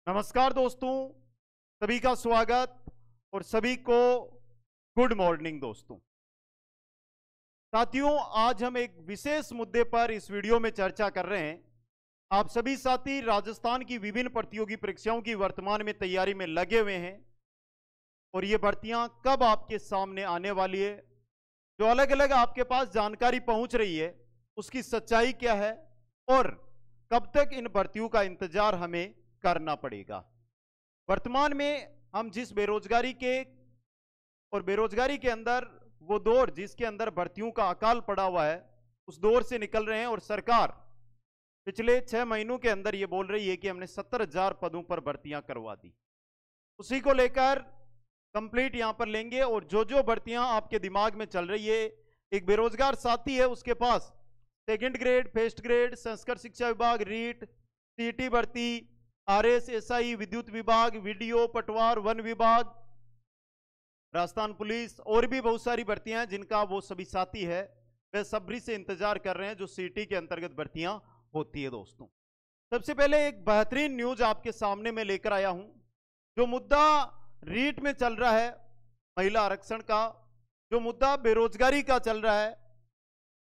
नमस्कार दोस्तों, सभी का स्वागत और सभी को गुड मॉर्निंग दोस्तों। साथियों, आज हम एक विशेष मुद्दे पर इस वीडियो में चर्चा कर रहे हैं। आप सभी साथी राजस्थान की विभिन्न प्रतियोगी परीक्षाओं की वर्तमान में तैयारी में लगे हुए हैं और ये भर्तियां कब आपके सामने आने वाली है, जो अलग अलग आपके पास जानकारी पहुंच रही है, उसकी सच्चाई क्या है और कब तक इन भर्तियों का इंतजार हमें करना पड़ेगा। वर्तमान में हम जिस बेरोजगारी के अंदर वो दौर जिसके अंदर भर्तियों का अकाल पड़ा हुआ है, उस दौर से निकल रहे हैं और सरकार पिछले 6 महीनों के अंदर ये बोल रही है कि हमने 70,000 पदों पर भर्तियां करवा दी। उसी को लेकर कंप्लीट यहां पर लेंगे और जो जो भर्तियां आपके दिमाग में चल रही है, एक बेरोजगार साथी है, उसके पास second grade, first grade, Sanskrit शिक्षा विभाग, रीट, सीटी भर्ती, आरएस, एसआई, विद्युत विभाग, वीडियो, पटवार, वन विभाग, राजस्थान पुलिस और भी बहुत सारी भर्तियां हैं जिनका वो सभी साथी है बेसब्री से इंतजार कर रहे हैं, जो सीटी के अंतर्गत भर्तियां होती है। दोस्तों, सबसे पहले एक बेहतरीन न्यूज आपके सामने में लेकर आया हूं। जो मुद्दा रीट में चल रहा है, महिला आरक्षण का, जो मुद्दा बेरोजगारी का चल रहा है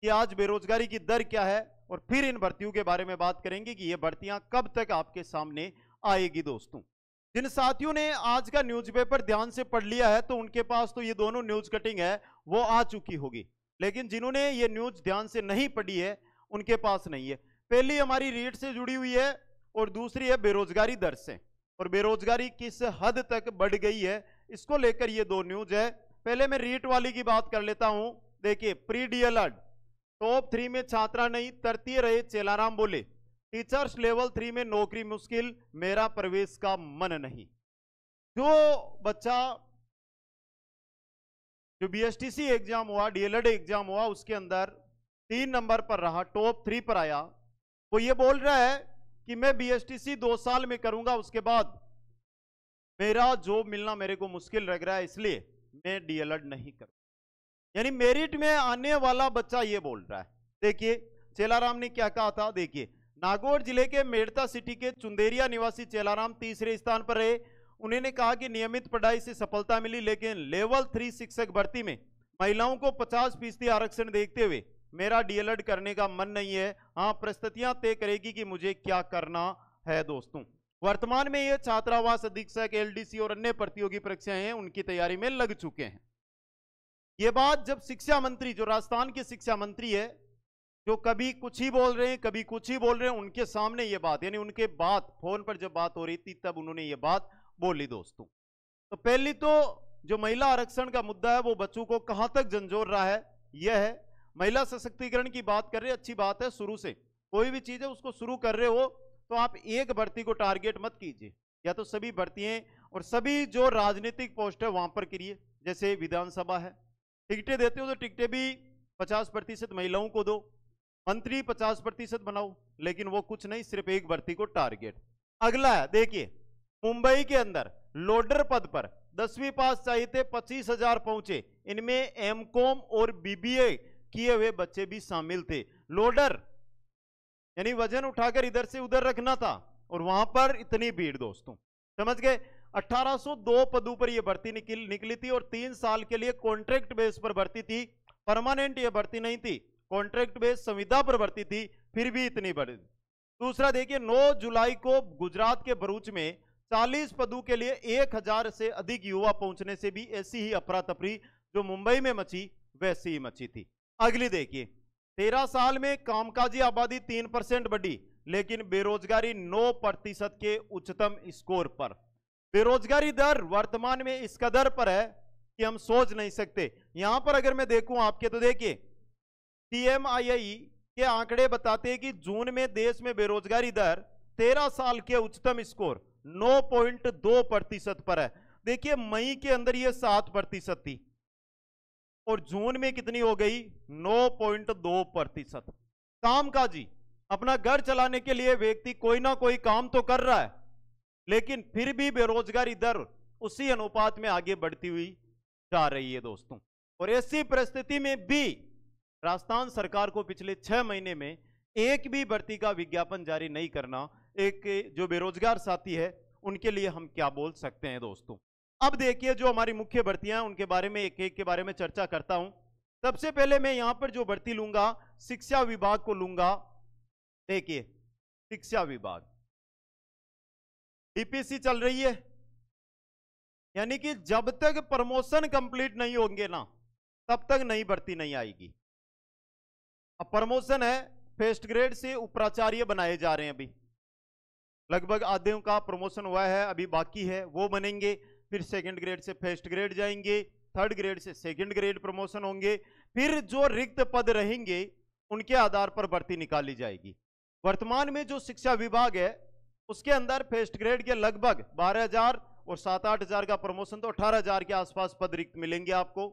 कि आज बेरोजगारी की दर क्या है, और फिर इन भर्तियों के बारे में बात करेंगे कि ये भर्तियां कब तक आपके सामने आएगी। दोस्तों, जिन साथियों ने आज का न्यूज़पेपर ध्यान से पढ़ लिया है तो उनके पास तो ये दोनों न्यूज कटिंग है वो आ चुकी होगी, लेकिन जिन्होंने ये न्यूज ध्यान से नहीं पढ़ी है उनके पास नहीं है। पहली हमारी रीट से जुड़ी हुई है और दूसरी है बेरोजगारी दर से, और बेरोजगारी किस हद तक बढ़ गई है, इसको लेकर ये दो न्यूज है। पहले मैं रीट वाली की बात कर लेता हूं। देखिए, प्री डीएलएड टॉप 3 में छात्रा नहीं, तृतीय रहे चेलाराम बोले, टीचर्स लेवल 3 में नौकरी मुश्किल, मेरा प्रवेश का मन नहीं। जो बीएसटीसी एग्जाम हुआ, डीएलएड एग्जाम हुआ, उसके अंदर 3 नंबर पर रहा, टॉप 3 पर आया, वो ये बोल रहा है कि मैं बीएसटीसी 2 साल में करूंगा, उसके बाद मेरा जॉब मिलना मेरे को मुश्किल लग रहा है, इसलिए मैं डीएलएड नहीं करूंगा। यानी मेरिट में आने वाला बच्चा ये बोल रहा है। देखिए चेलाराम ने क्या कहा था। देखिए, नागौर जिले के मेड़ता सिटी के चुंदेरिया निवासी चेलाराम तीसरे स्थान पर रहे। उन्होंने कहा कि नियमित पढ़ाई से सफलता मिली, लेकिन लेवल 3 शिक्षक भर्ती में महिलाओं को 50% आरक्षण देखते हुए मेरा डीएलएड करने का मन नहीं है। हाँ, परिस्थितियां तय करेगी कि मुझे क्या करना है। दोस्तों, वर्तमान में ये छात्रावास अधीक्षक, एलडीसी और अन्य प्रतियोगी परीक्षाएं हैं, उनकी तैयारी में लग चुके हैं। ये बात जब शिक्षा मंत्री, जो राजस्थान के शिक्षा मंत्री है, जो कभी कुछ ही बोल रहे हैं कभी कुछ ही बोल रहे हैं, उनके सामने ये बात, यानी उनके बात फोन पर जब बात हो रही थी तब उन्होंने ये बात बोली। दोस्तों, तो पहली तो जो महिला आरक्षण का मुद्दा है वो बच्चों को कहां तक झंझोर रहा है, यह है महिला सशक्तिकरण की बात कर रहे हैं। अच्छी बात है, शुरू से कोई भी चीज है उसको शुरू कर रहे हो तो आप एक भर्ती को टारगेट मत कीजिए, या तो सभी भर्तियां और सभी जो राजनीतिक पोस्ट है वहां पर करिए। जैसे विधानसभा है, टिकटें देते हो तो टिकटें भी 50% महिलाओं को दो, मंत्री 50% बनाओ, लेकिन वो कुछ नहीं, सिर्फ एक भर्ती को टारगेट। अगला है, देखिए मुंबई के अंदर लोडर पद पर 10वीं पास चाहिए थे, 25,000 पहुंचे, इनमें एमकॉम और बीबीए किए हुए बच्चे भी शामिल थे। लोडर यानी वजन उठाकर इधर से उधर रखना था, और वहां पर इतनी भीड़। दोस्तों, समझ गए। 1802 पदों पर यह भर्ती निकली थी और 3 साल के लिए कॉन्ट्रैक्ट बेस पर भर्ती थी, परमानेंट यह भर्ती नहीं थी, कॉन्ट्रैक्ट बेस संविदा पर भर्ती थी, फिर भी इतनी बढ़ी। दूसरा देखिए, 9 जुलाई को गुजरात के भरूच में 40 पदों के लिए 1000 से अधिक युवा पहुंचने से भी ऐसी ही अफरा तफरी जो मुंबई में मची वैसी ही मची थी। अगली देखिए, 13 साल में कामकाजी आबादी 3% बढ़ी, लेकिन बेरोजगारी 9% के उच्चतम स्कोर पर। बेरोजगारी दर वर्तमान में इस कदर पर है कि हम सोच नहीं सकते। यहां पर अगर मैं देखूं आपके, तो देखिए TMII के आंकड़े बताते हैं कि जून में देश में बेरोजगारी दर 13 साल के उच्चतम स्कोर 9.2% पर है। देखिए, मई के अंदर यह 7% थी और जून में कितनी हो गई, 9.2%। कामकाजी, अपना घर चलाने के लिए व्यक्ति कोई ना कोई काम तो कर रहा है, लेकिन फिर भी बेरोजगारी दर उसी अनुपात में आगे बढ़ती हुई जा रही है। दोस्तों, और ऐसी परिस्थिति में भी राजस्थान सरकार को पिछले 6 महीने में एक भी भर्ती का विज्ञापन जारी नहीं करना, एक जो बेरोजगार साथी है उनके लिए हम क्या बोल सकते हैं दोस्तों। अब देखिए जो हमारी मुख्य भर्तियां हैं उनके बारे में एक एक के बारे में चर्चा करता हूं। सबसे पहले मैं यहां पर जो भर्ती लूंगा शिक्षा विभाग को लूंगा। देखिए शिक्षा विभाग डीपीसी चल रही है, यानी कि जब तक प्रमोशन कंप्लीट नहीं होंगे ना तब तक नई भर्ती नहीं आएगी। अब प्रमोशन है, फर्स्ट ग्रेड से उपराचार्य बनाए जा रहे हैं, अभी लगभग आधे का प्रमोशन हुआ है, अभी बाकी है वो बनेंगे। फिर सेकंड ग्रेड से फर्स्ट ग्रेड जाएंगे, थर्ड ग्रेड से सेकंड ग्रेड प्रमोशन होंगे। फिर जो रिक्त पद रहेंगे उनके आधार पर भर्ती निकाली जाएगी। वर्तमान में जो शिक्षा विभाग है उसके अंदर फर्स्ट ग्रेड के लगभग 12,000 और 7-8 हजार का प्रमोशन, तो 18,000 के आसपास पद रिक्त मिलेंगे आपको,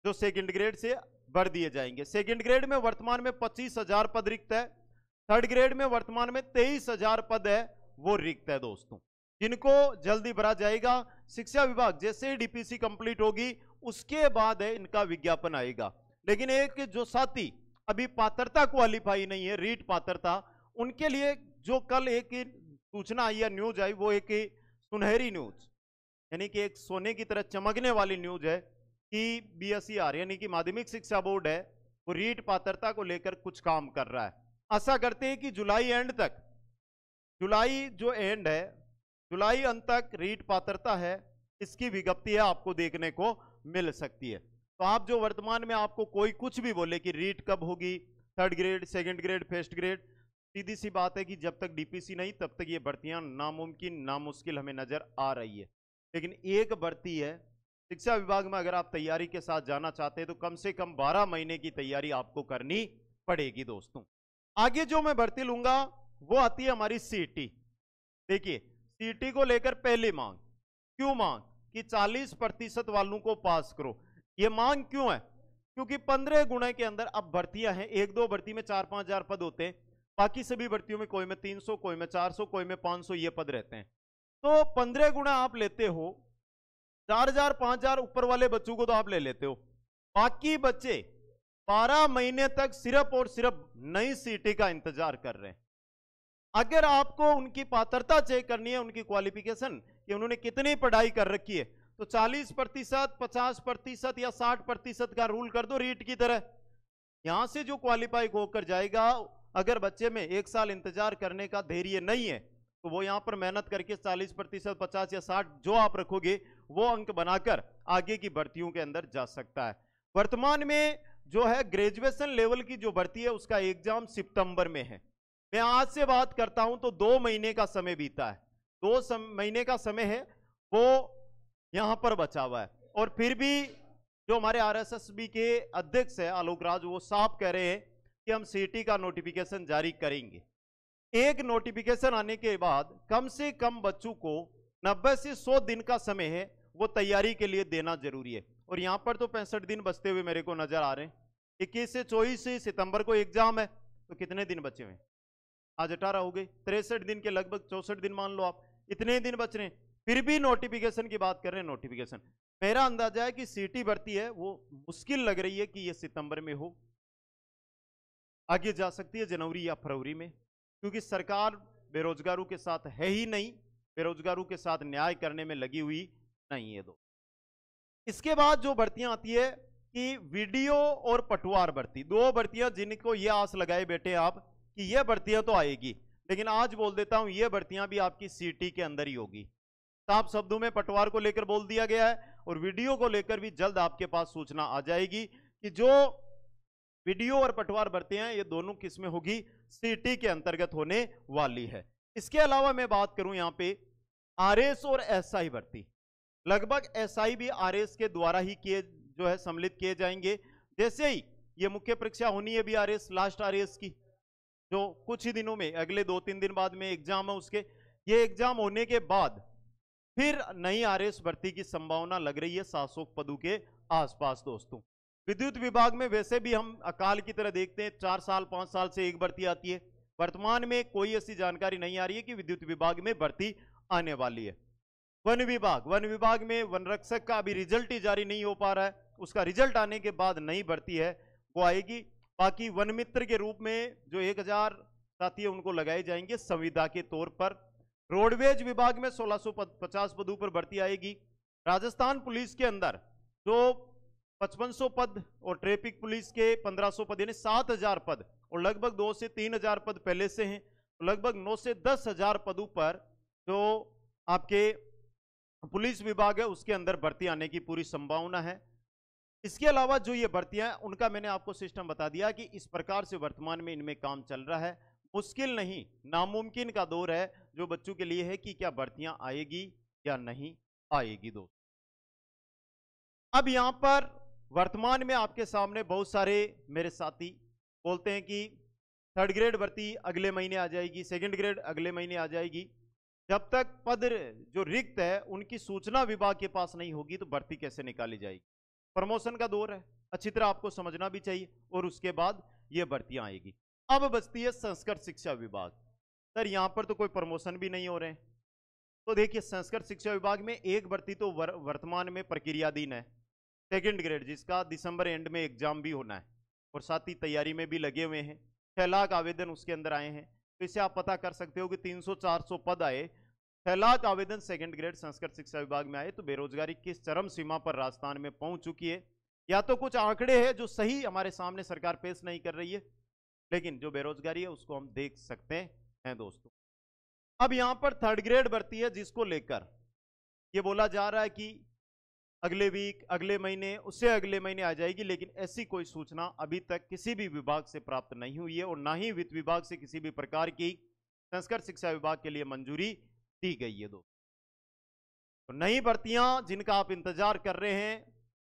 जो सेकंड ग्रेड से भर दिए जाएंगे। सेकंड ग्रेड में वर्तमान में 25,000 पद रिक्त है, थर्ड ग्रेड में वर्तमान में 23,000 पद है वो रिक्त है दोस्तों, जिनको जल्दी भरा जाएगा। शिक्षा विभाग जैसे ही डीपीसी कंप्लीट होगी उसके बाद है इनका विज्ञापन आएगा। लेकिन एक जो साथी अभी पात्रता क्वालिफाई नहीं है, रीट पात्रता, उनके लिए जो कल एक सूचना आई है, न्यूज आई, वो एक सुनहरी न्यूज, यानी कि एक सोने की तरह चमकने वाली न्यूज है कि बीएसईआर यानी कि माध्यमिक शिक्षा बोर्ड है वो रीट पात्रता को लेकर कुछ काम कर रहा है। आशा करते हैं कि जुलाई एंड तक, जुलाई जो एंड है, जुलाई अंत तक रीट पात्रता है इसकी विज्ञप्ति है आपको देखने को मिल सकती है। तो आप जो वर्तमान में आपको कोई कुछ भी बोले कि रीट कब होगी, third grade, second grade, first grade, सीधी सी बात है कि जब तक डीपीसी नहीं तब तक ये भर्तियां नामुमकिन नामुश्किल हमें नजर आ रही है। लेकिन एक भर्ती है शिक्षा विभाग में, अगर आप तैयारी के साथ जाना चाहते हैं तो कम से कम 12 महीने की तैयारी आपको करनी पड़ेगी दोस्तों। आगे जो मैं भर्ती लूंगा वो आती है हमारी सीटी। देखिए सीटी को लेकर पहली मांग, क्यों मांग कि 40% वालों को पास करो। ये मांग क्यों है? क्योंकि 15 गुणे के अंदर अब भर्तियां हैं, एक दो भर्ती में 4-5 हजार पद होते हैं, बाकी सभी भर्तियों में कोई में 300, कोई में 400, कोई में 500 ये पद रहते हैं। तो 15 गुना आप लेते हो, 4,000 5,000 ऊपर वाले बच्चों को तो आप ले लेते हो, बाकी बच्चे 12 महीने तक सिर्फ और सिर्फ नई सीटी का इंतजार कर रहे हैं। अगर आपको उनकी पात्रता चेक करनी है, उनकी क्वालिफिकेशन कि उन्होंने कितनी पढ़ाई कर रखी है, तो 40%, 50% या 60% का रूल कर दो रीट की तरह। यहां से जो क्वालिफाई होकर जाएगा, अगर बच्चे में 1 साल इंतजार करने का धैर्य नहीं है तो वो यहां पर मेहनत करके 40%, 50 या 60 जो आप रखोगे वो अंक बनाकर आगे की भर्तियों के अंदर जा सकता है। वर्तमान में जो है ग्रेजुएशन लेवल की जो भर्ती है उसका एग्जाम सितंबर में है। मैं आज से बात करता हूं तो 2 महीने का समय बीता है, 2 महीने का समय है वो यहां पर बचा हुआ है। और फिर भी जो हमारे आरएसएसबी के अध्यक्ष है आलोक राज, वो साफ कह रहे हैं कि हम सीटी का नोटिफिकेशन जारी करेंगे। एक नोटिफिकेशन आने के बाद कम से कम बच्चों को 90 से 100 दिन का समय है वो तैयारी के लिए देना जरूरी है। और यहां पर तो 65 दिन बचते हुए मेरे को नजर आ रहे हैं। 21 से 24 सितंबर को एग्जाम है, तो कितने दिन बचे हुए? आज 18 हो गए, 63 दिन के लगभग 64 दिन मान लो आप, इतने दिन बच रहे हैं, फिर भी नोटिफिकेशन की बात कर रहे हैं। नोटिफिकेशन मेरा अंदाजा है कि सीटी भर्ती है वो मुश्किल लग रही है कि ये सितंबर में हो, आगे जा सकती है जनवरी या फरवरी में, क्योंकि सरकार बेरोजगारों के साथ है ही नहीं, बेरोजगारों के साथ न्याय करने में लगी हुई नहीं है। इसके बाद जो भर्तियां आती है कि वीडियो और पटवार भर्ती, 2 भर्तियां जिनको ये आस लगाए बैठे आप कि ये भर्तियां तो आएगी, लेकिन आज बोल देता हूं ये भर्तियां भी आपकी सीटी के अंदर ही होगी। साफ शब्दों में पटवार को लेकर बोल दिया गया है और वीडियो को लेकर भी जल्द आपके पास सूचना आ जाएगी कि जो वीडियो और पटवार भर्तियां ये दोनों किस्में होगी, सीटी के अंतर्गत होने वाली है। इसके अलावा मैं बात करूं यहां पे आरएस और एसआई भर्ती, लगभग एसआई भी आरएस के द्वारा ही किए जो है सम्मिलित किए जाएंगे। जैसे ही ये मुख्य परीक्षा होनी है भी आरएस, लास्ट आरएस की, जो कुछ ही दिनों में अगले 2-3 दिन बाद में एग्जाम है उसके, ये एग्जाम होने के बाद फिर नई आरएस भर्ती की संभावना लग रही है 700 पदों के आसपास दोस्तों। विद्युत विभाग में वैसे भी हम अकाल की तरह देखते हैं, 4 साल 5 साल से एक भर्ती आती है। वर्तमान में कोई ऐसी जानकारी नहीं आ रही है कि विद्युत विभाग में भर्ती आने वाली है। वन विभाग में वन रक्षक का अभी रिजल्ट ही जारी नहीं हो पा रहा है, उसका रिजल्ट आने के बाद नई भर्ती है वो आएगी। बाकी वन मित्र के रूप में जो 1000 साथी है उनको लगाए जाएंगे संविदा के तौर पर। रोडवेज विभाग में 1650 पदों पर भर्ती आएगी। राजस्थान पुलिस के अंदर जो 5500 पद और ट्रैफिक पुलिस के 1500 पद, यानी 7000 पद, और लगभग 2 से 3000 पद पहले से हैं, तो लगभग 9 से 10,000 पदों पर जो आपके पुलिस विभाग है उसके अंदर भर्ती आने की पूरी संभावना है। इसके अलावा जो ये भर्तियां हैं उनका मैंने आपको सिस्टम बता दिया कि इस प्रकार से वर्तमान में इनमें काम चल रहा है। मुश्किल नहीं, नामुमकिन का दौर है जो बच्चों के लिए है कि क्या भर्तियां आएगी या नहीं आएगी। दोस्तों अब यहां पर वर्तमान में आपके सामने बहुत सारे मेरे साथी बोलते हैं कि 3rd ग्रेड भर्ती अगले महीने आ जाएगी, 2nd ग्रेड अगले महीने आ जाएगी। जब तक पद जो रिक्त है उनकी सूचना विभाग के पास नहीं होगी तो भर्ती कैसे निकाली जाएगी। प्रमोशन का दौर है, अच्छी तरह आपको समझना भी चाहिए, और उसके बाद ये भर्तियां आएगी। अब बचती है संस्कृत शिक्षा विभाग। सर यहां पर तो कोई प्रमोशन भी नहीं हो रहे हैं, तो देखिए संस्कृत शिक्षा विभाग में एक भर्ती तो वर्तमान में प्रक्रियाधीन है, 2nd ग्रेड, जिसका दिसंबर एंड में एग्जाम भी होना है और साथ ही तैयारी में भी लगे हुए हैं। 6 लाख आवेदन उसके अंदर आए हैं, तो इससे आप पता कर सकते हो कि 300-400 पद आए, 6 लाख आवेदन 2nd ग्रेड संस्कृत शिक्षा विभाग में आए, तो बेरोजगारी किस चरम सीमा पर राजस्थान में पहुंच चुकी है। या तो कुछ आंकड़े हैं जो सही हमारे सामने सरकार पेश नहीं कर रही है, लेकिन जो बेरोजगारी है उसको हम देख सकते हैं। दोस्तों अब यहां पर 3rd ग्रेड भर्ती है, जिसको लेकर ये बोला जा रहा है कि अगले वीक, अगले महीने, उससे अगले महीने आ जाएगी, लेकिन ऐसी कोई सूचना अभी तक किसी भी विभाग से प्राप्त नहीं हुई है और ना ही वित्त विभाग से किसी भी प्रकार की संस्कृत शिक्षा विभाग के लिए मंजूरी दी गई है। तो नई भर्तियां जिनका आप इंतजार कर रहे हैं,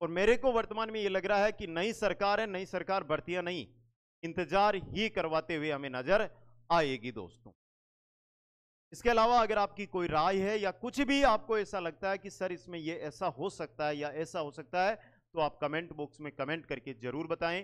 और मेरे को वर्तमान में ये लग रहा है कि नई सरकार है, नई सरकार भर्तियां नहीं इंतजार ही करवाते हुए हमें नजर आएगी। दोस्तों इसके अलावा अगर आपकी कोई राय है या कुछ भी आपको ऐसा लगता है कि सर इसमें ये ऐसा हो सकता है या ऐसा हो सकता है, तो आप कमेंट बॉक्स में कमेंट करके जरूर बताएं।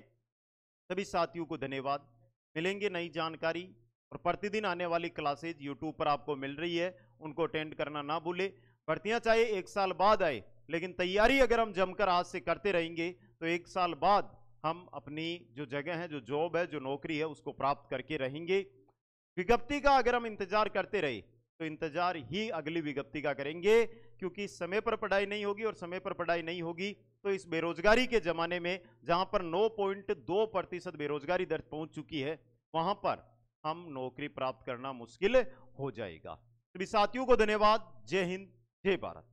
सभी साथियों को धन्यवाद। मिलेंगे नई जानकारी, और प्रतिदिन आने वाली क्लासेज यूट्यूब पर आपको मिल रही है, उनको अटेंड करना ना भूले। भर्तियां चाहे 1 साल बाद आए, लेकिन तैयारी अगर हम जमकर आज से करते रहेंगे तो 1 साल बाद हम अपनी जो जगह है, जो जॉब है, जो नौकरी है, उसको प्राप्त करके रहेंगे। विज्ञप्ति का अगर हम इंतजार करते रहे तो इंतजार ही अगली विज्ञप्ति का करेंगे, क्योंकि समय पर पढ़ाई नहीं होगी, और समय पर पढ़ाई नहीं होगी तो इस बेरोजगारी के जमाने में जहां पर 9.2% बेरोजगारी दर पहुंच चुकी है, वहां पर हम नौकरी प्राप्त करना मुश्किल हो जाएगा। सभी साथियों को धन्यवाद। जय हिंद, जय भारत।